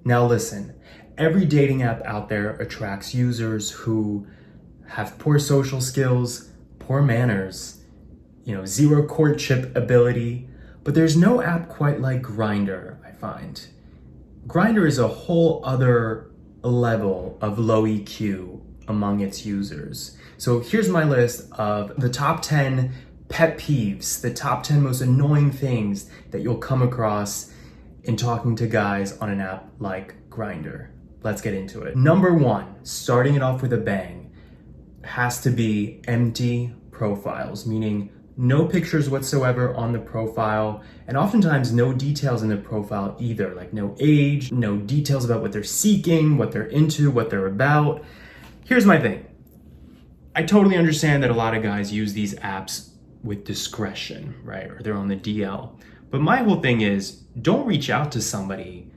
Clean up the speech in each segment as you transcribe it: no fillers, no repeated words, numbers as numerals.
Now listen, every dating app out there attracts users who have poor social skills, poor manners, zero courtship ability, but there's no app quite like GRINDR, I find. GRINDR is a whole other level of low EQ among its users. So here's my list of the top 10 pet peeves, the top 10 most annoying things that you'll come across in talking to guys on an app like GRINDR. Let's get into it. Number 1, starting it off with a bang, has to be empty profiles, meaning no pictures whatsoever on the profile, and oftentimes no details in the profile either, like no age, no details about what they're seeking, what they're into, what they're about. Here's my thing. I totally understand that a lot of guys use these apps with discretion, right? Or they're on the DL. But my whole thing is, don't reach out to somebody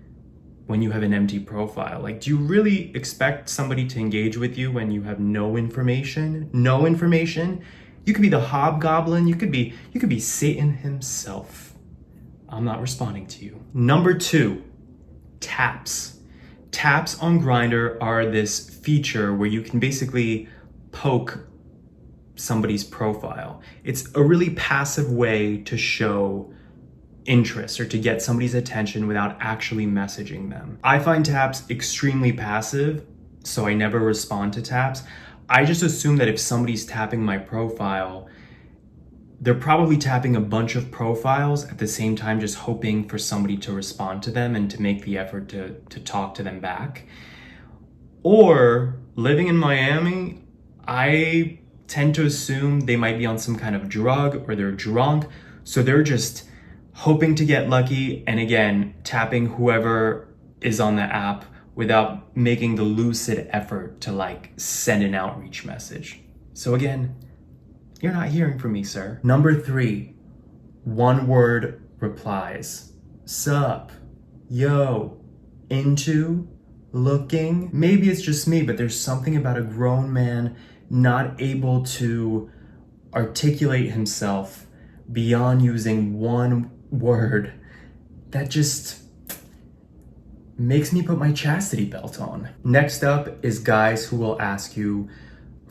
when you have an empty profile. Like, do you really expect somebody to engage with you when you have no information? No information? You could be the hobgoblin, you could be Satan himself. I'm not responding to you. Number 2, taps. Taps on GRINDR are this feature where you can basically poke somebody's profile. It's a really passive way to show interest or to get somebody's attention without actually messaging them. I find taps extremely passive, so I never respond to taps. I just assume that if somebody's tapping my profile, they're probably tapping a bunch of profiles at the same time, just hoping for somebody to respond to them and to make the effort to talk to them back. Or living in Miami, I tend to assume they might be on some kind of drug or they're drunk, so they're just hoping to get lucky and again, tapping whoever is on the app without making the lucid effort to send an outreach message. So again, you're not hearing from me, sir. Number 3, one-word replies. Sup, yo, into, looking. Maybe it's just me, but there's something about a grown man not able to articulate himself beyond using one word that just makes me put my chastity belt on. Next up is guys who will ask you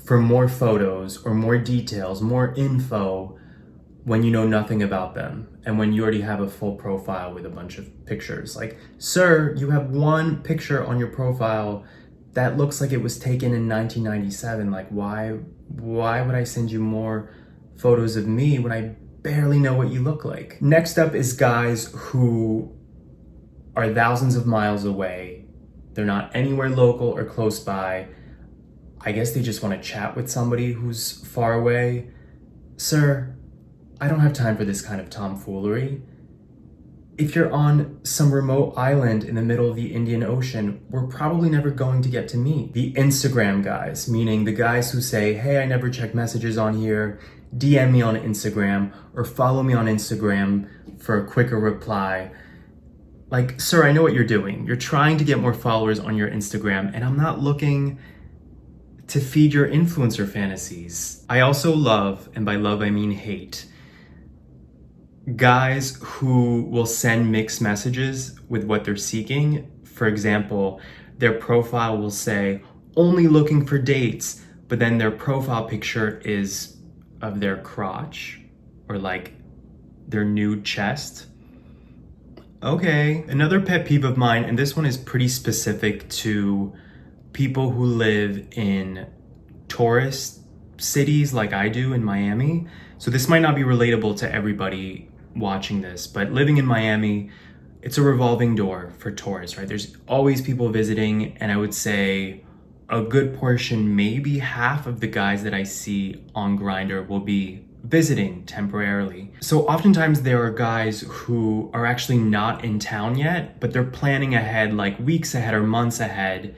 for more photos or more details, more info when you know nothing about them and when you already have a full profile with a bunch of pictures. Like, sir, you have one picture on your profile that looks like it was taken in 1997. Like, why would I send you more photos of me when I barely know what you look like? Next up is guys who are thousands of miles away. They're not anywhere local or close by. I guess they just want to chat with somebody who's far away. Sir, I don't have time for this kind of tomfoolery. If you're on some remote island in the middle of the Indian Ocean, we're probably never going to get to meet. The Instagram guys, meaning the guys who say, hey, I never check messages on here, DM me on Instagram, or follow me on Instagram for a quicker reply. Like, sir, I know what you're doing. You're trying to get more followers on your Instagram, and I'm not looking to feed your influencer fantasies. I also love, and by love I mean hate, guys who will send mixed messages with what they're seeking. For example, their profile will say, only looking for dates, but then their profile picture is of their crotch or their nude chest. Okay, another pet peeve of mine, and this one is pretty specific to people who live in tourist cities like I do in Miami. So this might not be relatable to everybody watching this, but living in Miami, it's a revolving door for tourists, right? There's always people visiting, and I would say a good portion, maybe half of the guys that I see on GRINDR will be visiting temporarily. So oftentimes there are guys who are actually not in town yet, but they're planning ahead, like weeks ahead or months ahead.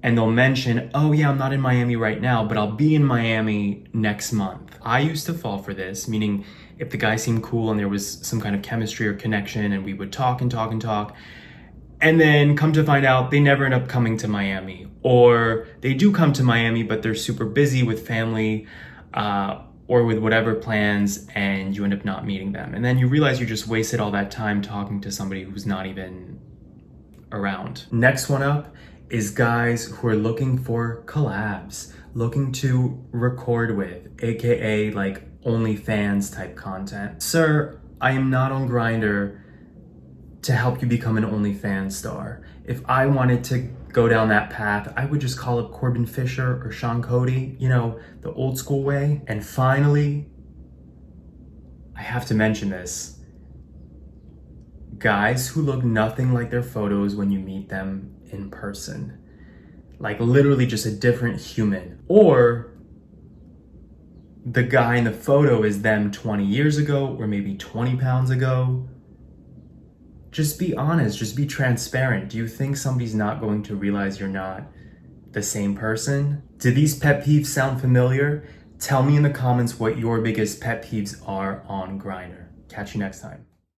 And they'll mention, oh yeah, I'm not in Miami right now, but I'll be in Miami next month. I used to fall for this, meaning if the guy seemed cool and there was some kind of chemistry or connection and we would talk and talk and talk, and then come to find out they never end up coming to Miami, or they do come to Miami, but they're super busy with family, or with whatever plans, and you end up not meeting them. And then you realize you just wasted all that time talking to somebody who's not even around. Next one up is guys who are looking for collabs, looking to record with, aka like OnlyFans type content. Sir, I am not on GRINDR to help you become an OnlyFans star. If I wanted to go down that path, I would just call up Corbin Fisher or Sean Cody, you know, the old school way. And finally, I have to mention this. Guys who look nothing like their photos when you meet them in person. Like literally just a different human. Or the guy in the photo is them 20 years ago or maybe 20 pounds ago. Just be honest, just be transparent. Do you think somebody's not going to realize you're not the same person? Do these pet peeves sound familiar? Tell me in the comments what your biggest pet peeves are on GRINDR. Catch you next time.